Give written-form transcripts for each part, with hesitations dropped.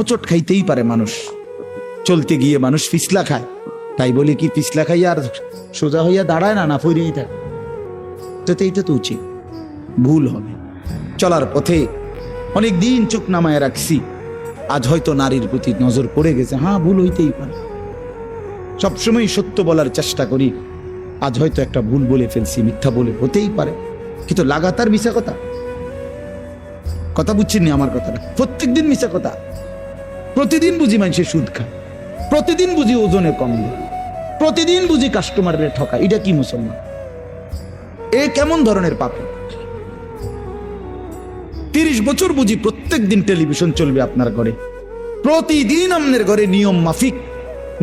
হোঁচট খাইতেই পারে মানুষ, চলতে গিয়ে মানুষ পিছলা খায়, তাই বলে কি পিছলা খাইয়া আর সোজা হইয়া দাঁড়ায় না, না ফিরেই থাকে? তো এইটা তো উচিত, ভুল হবে। চলার পথে অনেক দিন চোখ নামায় রাখছি, আজ হয়তো নারীর প্রতি নজর পড়ে গেছে, হ্যাঁ ভুল হইতেই পারে। সবসময় সত্য বলার চেষ্টা করি, আজ হয়তো একটা ভুল বলে ফেলছি, মিথ্যা বলে, হতেই পারে, কিন্তু লাগাতার মিশা কথা বুঝছেন না আমার কথাটা? প্রত্যেকদিন মিশা কথা, প্রতিদিন বুঝি মানুষের সুদ খায়, প্রতিদিন বুঝি ওজনে কম দেয়, প্রতিদিন বুঝি কাস্টমারের ঠকা। এটা কি মুসলমান? এ কেমন ধরনের পাপ? 30 বছর বুঝি প্রত্যেক দিন টেলিভিশন চলবে আপনার ঘরে, প্রতিদিন আপনার ঘরে নিয়ম মাফিক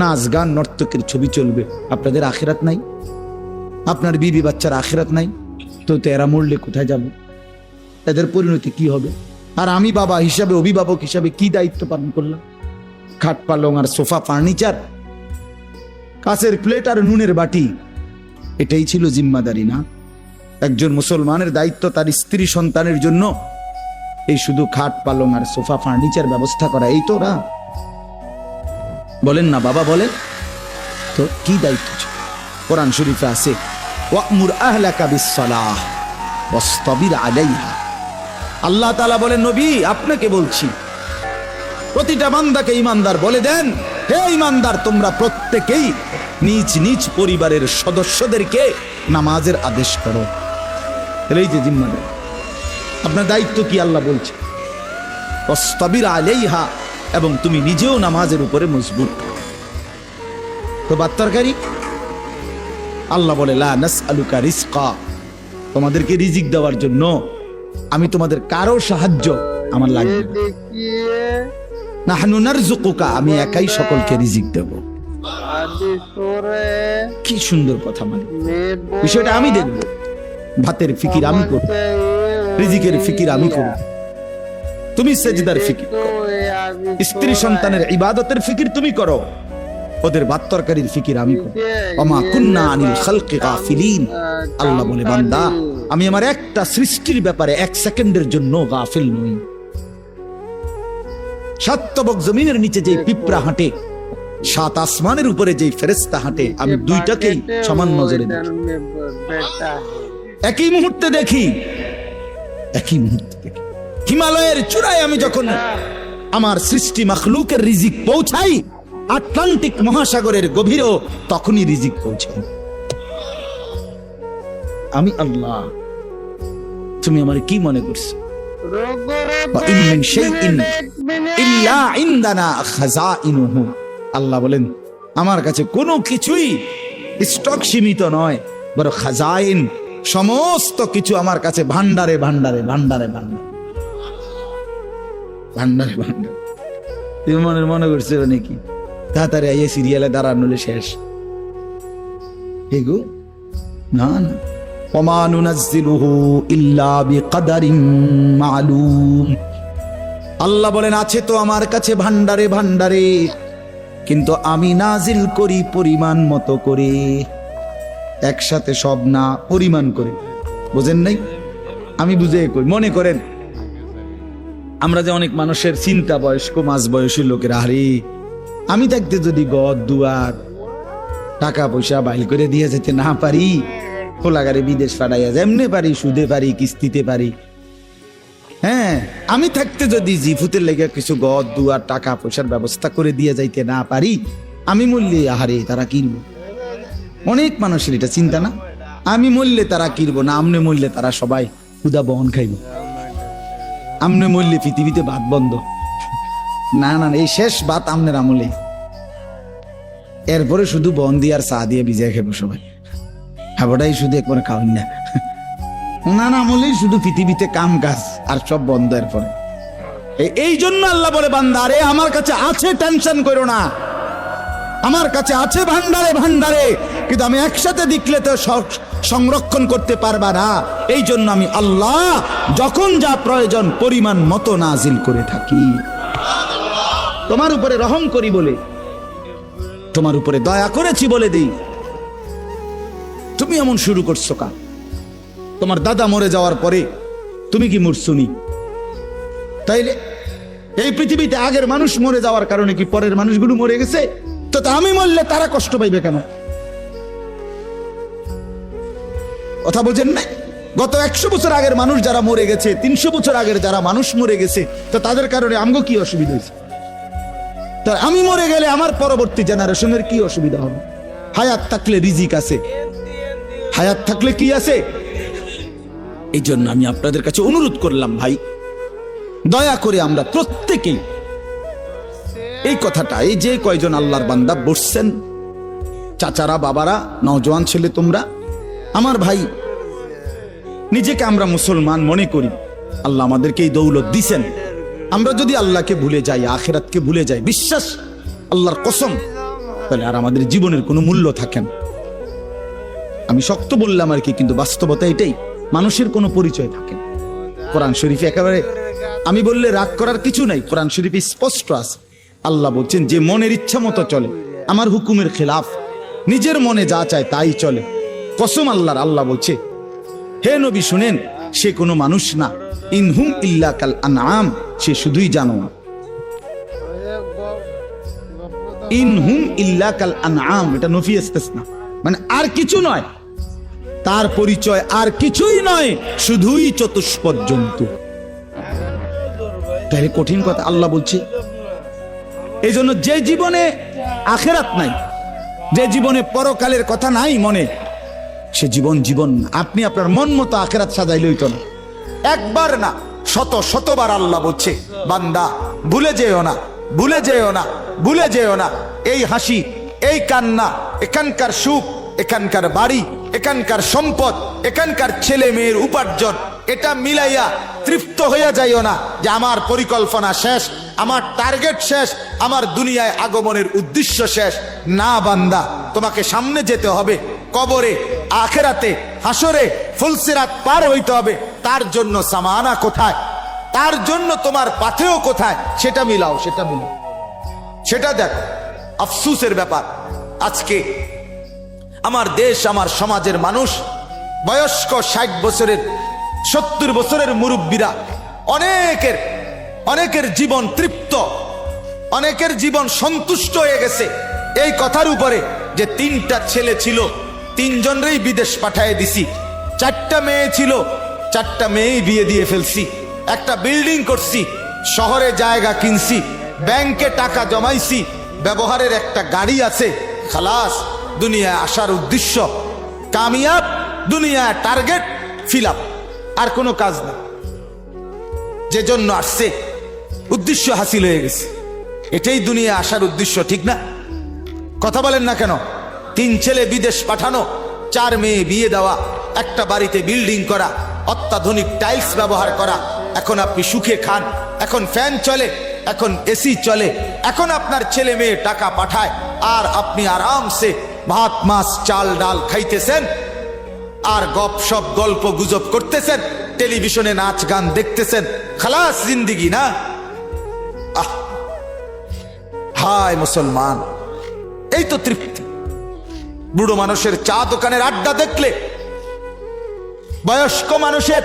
নাচ গান নর্তকের ছবি চলবে। আপনাদের আখিরাত নাই? আপনার বিবি বাচ্চার আখিরাত নাই? তো এরা মরলে কোথায় যাবে? এদের পরিণতি কি হবে? আর আমি বাবা হিসাবে, অভিভাবক হিসাবে কি দায়িত্ব পালন করলাম? খাট পালং আর সোফা, ফার্নিচার, কাঁচের প্লেট আর নুনের বাটি, এটাই ছিল জিম্মাদারি না? একজন মুসলমানের দায়িত্ব তার স্ত্রী সন্তানের জন্য এই শুধু খাট পালং আর সোফা ফার্নিচার ব্যবস্থা করা, এই তো না? বলেন না বাবা, বলেন তো কি দায়িত্ব ছিল? কোরআন শরীফে আছে, ওয়া'মুর আহলাকা বিস-সালাহ ওয়াসতাবির আলাইহা। আল্লাহ তাআলা বলেন, নবী আপনাকে বলছি, প্রতিটা বান্দাকে ঈমানদার বলে দেন, হে ঈমানদার, তোমরা প্রত্যেকেই নিজ নিজ পরিবারের সদস্যদেরকে নামাজের আদেশ করো। এই যে জিম্মাদার, আপনার দায়িত্ব কি আল্লাহ বলছে, ওয়াসতাবির আলাইহা, এবং তুমি নিজেও নামাজের উপরে মজবুত। তো বাত্তারকারী আল্লাহ বলে, লা নাসআলুকা রিজকা, তোমাদেরকে রিজিক দেওয়ার জন্য আমি তোমাদের কারো সাহায্য আমার লাগবে না। নাহনু নারযুকুকা, আমি একাই সকলকে রিজিক দেব। কি সুন্দর কথা! মানে বিষয়টা আমি দেখব, ভাতের ফিকির আমি করব, রিজিকের ফিকির আমি করব, তুমি সেজদার ফিকির করো, স্ত্রী সন্তানের ইবাদতের ফিকির তুমি করো, ওদের ভাত তরকারির ফিকির আমি করব। ওমা কুন্না আনিল খালকি গাফিলিন, আল্লাহ বলে, বান্দা আমি আমার একটা সৃষ্টির ব্যাপারে 1 সেকেন্ডের জন্য গাফিল নই। সাতবক জমিনের নিচে যে পিঁপড়া হাঁটে, 7 আসমানের উপরে যে ফেরেশতা হাঁটে, আমি দুইটাকেই সমান নজরে দেখি, একই মুহূর্তে দেখি, একই মুহূর্তে দেখি। হিমালয়ের চূড়ায় আমি যখন আমার সৃষ্টি মাখলুকের রিজিক পৌঁছাই, আটলান্টিক মহাসাগরের গভীরেও তখনই রিজিক পৌঁছাই। আমি আল্লাহ, তুমি আমার কি মনে করছো? আল্লাহ বলেন, আমার কাছে কোনো কিছুই স্টক সীমিত নয়, বড় খাজাইন, সমস্ত কিছু আমার কাছে ভান্ডারে ভান্ডারে ভান্ডারে ভান্ডারে ভান্ডারে ভান্ডারে। তুমি মনে করছো নাকি তাড়াতাড়ি এই সিরিয়ালে দাঁড়ানো শেষ? হেগো না না, ওমা নুনাজ্জিলুহু ইল্লা বিকদারিন মালুম। আল্লাহ বলেন, আছে তো আমার কাছে ভান্ডারে ভান্ডারে, কিন্তু আমি নাজিল করি পরিমাণ মতো করে, একসাথে সব না, পরিমাণ করে। বুঝেন নাই? আমি বুঝে কই। মনে করেন আমরা যে অনেক মানুষের চিন্তা, বয়স্ক মাঝ বয়সী লোকের, আরে আমি থাকতে যদি ঘর দুয়ার টাকা পয়সা বাইল করে দিয়ে যেতে না পারি, খোলাগারে বিদেশ পাঠাইয়া যেমনে পারি, সুদে পারি, কিস্তিতে পারি, হ্যাঁ, আমি থাকতে যদি জিফুতের লেগে কিছু ঘর দুয়ার টাকা পয়সার ব্যবস্থা করে দিয়ে যাইতে না পারি, আমি মরলে আহারে তারা কিনবো। অনেক মানুষের এটা চিন্তা না, আমি মরলে তারা কিনবো না, আমনে মরলে তারা সবাই ক্ষুধা বহন খাইব, আমনে মরলে পৃথিবীতে ভাত বন্ধ। না না, এই শেষ ভাত আমনের আমলে, এরপরে শুধু বন দিয়ে আর চা দিয়ে ভিজাই খাবো সবাই, খাবোটাই শুধু একবারে খাওয়ান না। ওনার আমলেই শুধু পৃথিবীতে কাম কাজ আর সব বন্ধ। এরপরে এই জন্য আল্লাহ বলে, বান্দা রে আমার কাছে আছে, টেনশন করো না, আমার কাছে আছে ভান্ডারে ভান্ডারে, কিন্তু আমি একসাথে দেখলে তো সংরক্ষণ করতে পারবা না। এই জন্য আমি আল্লাহ যখন যা প্রয়োজন পরিমাণ মতো নাজিল করে থাকি। তোমার উপরে রহম করি বলে, তোমার উপরে দয়া করেছি বলে দিই, তুমি এমন শুরু করছো কা? তোমার দাদা মরে যাওয়ার পরে তুমি কি মরছুনি? তাইলে এই পৃথিবীতে আগের মানুষ মরে যাওয়ার কারণে কি পরের মানুষগুলো মরে গেছে? তো আমি মরলে তারা কষ্ট পাইবে কেন? কথা বোঝেন না? গত 100 বছর আগের মানুষ যারা মরে গেছে, 300 বছর আগের যারা মানুষ মরে গেছে, তো তাদের কারণে আমগো কি অসুবিধা হয়েছে? তো আমি মরে গেলে আমার পরবর্তী জেনারেশনের কি অসুবিধা হবে? হায়াত থাকলে রিজিক আছে, হায়াত থাকলে কি আছে? এই জন্য আমি আপনাদের কাছে অনুরোধ করলাম, ভাই দয়া করে আমরা প্রত্যেকেই এই কথাটা, এই যে কয়জন আল্লাহর বান্দা বসছেন, চাচারা, বাবারা, নওজোয়ান ছেলে তোমরা, আমার ভাই, নিজেকে আমরা মুসলমান মনে করি, আল্লাহ আমাদেরকে এই দৌলত দিছেন। আমরা যদি আল্লাহকে ভুলে যাই, আখিরাতকে ভুলে যাই, বিশ্বাস আল্লাহর কসম, তাহলে আর আমাদের জীবনের কোনো মূল্য থাকে না। আমি শক্ত বললাম আর কি, কিন্তু বাস্তবতা এটাই, মানুষের কোনো পরিচয় থাকে না। কোরআন শরীফে একেবারে আমি বললে রাগ করার কিছু নাই, কোরআন শরীফে স্পষ্ট আছে। আল্লাহ বলছেন, যে মনের ইচ্ছা মতো চলে, আমার হুকুমের খেলাফ, নিজের মনে যা চায় তাই চলে, কসম আল্লাহর, আল্লাহ বলছে, হে নবী শুনেন, সে কোনো মানুষ না, ইনহুম ইল্লা কাল আনআম, সে শুধুই জানোয়ার। ইনহুম ইল্লা কাল আনআম, এটা নফি ইস্তিসনা, মানে আর কিছু নয়, তার পরিচয় আর কিছুই নয়, শুধুই চতুষ্পদ জন্তু। তাহলে কঠিন কথা আল্লাহ বলছে। এই জন্য যে জীবনে আখিরাত নাই, যে জীবনে পরকালের কথা নাই মনে, সে জীবন জীবন না। আপনি আপনার মন মতো আখিরাত সাজাইলে হইতো না, একবার না শত শতবার আল্লাহ বলছে, বান্দা ভুলে যেও না, ভুলে যেও না, ভুলে যেও না, এই হাসি, এই কান্না, এখানকার সুখ, এখানকার বাড়ি, এখানকার সম্পদ, এখানকার ছেলে মেয়ের উপার্জন, এটা মিলাইয়া তৃপ্ত হইয়া যাইও না যে আমার পরিকল্পনা শেষ, আমার টার্গেট শেষ, আমার দুনিয়ায় আগমনের উদ্দেশ্য শেষ। না বান্দা, তোমাকে সামনে যেতে হবে, কবরে, আখিরাতে, হাসরে, ফুলসিরাত পার হইতে হবে। তার জন্য সামানা কোথায়, তার জন্য তোমার পাথেও কোথায়, সেটা মিলাও, সেটা মিলাও, সেটা দেখো। আফসোসের ব্যাপার, আজকে আমার দেশ, আমার সমাজের মানুষ, বয়স্ক 60 বছরের, 70 বছরের মুরব্বীরা, অনেকের জীবন তৃপ্ত, অনেকের জীবন সন্তুষ্ট হয়ে গেছে এই কথার উপরে যে 3টা ছেলে ছিল, 3 জনেরই বিদেশ পাঠিয়ে দিছি, 4টা মেয়ে ছিল, 4টা মেয়েই বিয়ে দিয়ে ফেলছি, একটা বিল্ডিং করছি, শহরে জায়গা কিনছি, ব্যাংকে টাকা জমাইছি, ব্যবহারের একটা গাড়ি আছে, খালাস, দুনিয়ায় আসার উদ্দেশ্য কামিয়াব, দুনিয়ায় টার্গেট ফিল আপ, আর কোনো কাজ না। যে জন্য আসছে উদ্দেশ্য হাসিল হয়ে গেছে, এটাই দুনিয়ায় আসার উদ্দেশ্য, ঠিক না? কথা বলেন না কেন? 3 ছেলে বিদেশ পাঠানো, 4 মেয়ে বিয়ে দেওয়া, একটা বাড়িতে বিল্ডিং করা, অত্যাধুনিক টাইলস ব্যবহার করা, এখন আপনি সুখে খান, এখন ফ্যান চলে, এখন এসি চলে, এখন আপনার ছেলে মেয়ে টাকা পাঠায়, আর আপনি আরামসে ভাত মাছ চাল ডাল খাইতেছেন, আর গপসপ গল্প গুজব করতেছেন, টেলিভিশনে নাচ গান দেখতেছেন, খালাস জিন্দিগি না? হায় মুসলমান, এই তো তৃপ্তি। বুড়ো মানুষের চা দোকানের আড্ডা দেখলে, বয়স্ক মানুষের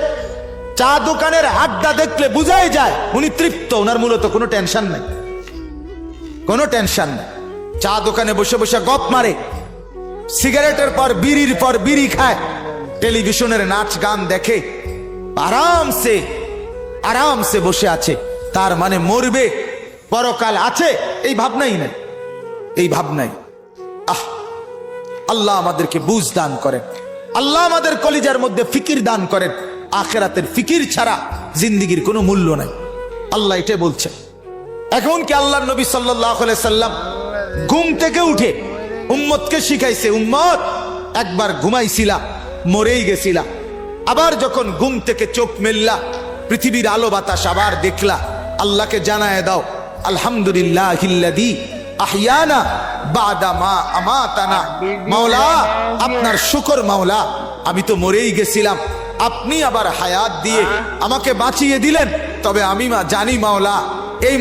চা দোকানের আড্ডা দেখলে বুঝাই যায় উনি তৃপ্ত, ওনার মূলত কোনো টেনশন নাই, কোনো টেনশন নাই। চা দোকানে বসে বসে গপ মারে, সিগারেটের পর বিড়ি খায়, টেলিভিশনের নাচ গান দেখে, আরামসে আরামসে বসে আছে। তার মানে মরবে, পরকাল আছে, এই ভাবনাই নাই, এই ভাবনাই। আল্লাহ আমাদেরকে বুঝ দান করেন, আল্লাহ আমাদের কলিজার মধ্যে ফিকির দান করেন। আখিরাতের ফিকির ছাড়া জিন্দেগির কোনো মূল্য নাই, আল্লাহ এটা বলছে। এখন কি আল্লাহর নবী সাল্লাল্লাহু আলাইহি সাল্লাম ঘুম থেকে উঠে উম্মতকে শিখাইছে, উম্মত একবার ঘুমাইছিলা, মরেই গেছিলা, আবার যখন ঘুম থেকে চোখ মেললা, পৃথিবীর আলো বাতাস আবার দেখলা, আল্লাহকে জানায় দাও, আলহামদুলিল্লাহিল্লাযী আহিয়ানা বাদা মা আমাতানা। মাওলা, আপনার শুকর মাওলা, আমি তো মরেই গেছিলাম, আপনি আবার হায়াত দিয়ে আমাকে বাঁচিয়ে দিলেন, তবে আমি জানি মাওলা, এই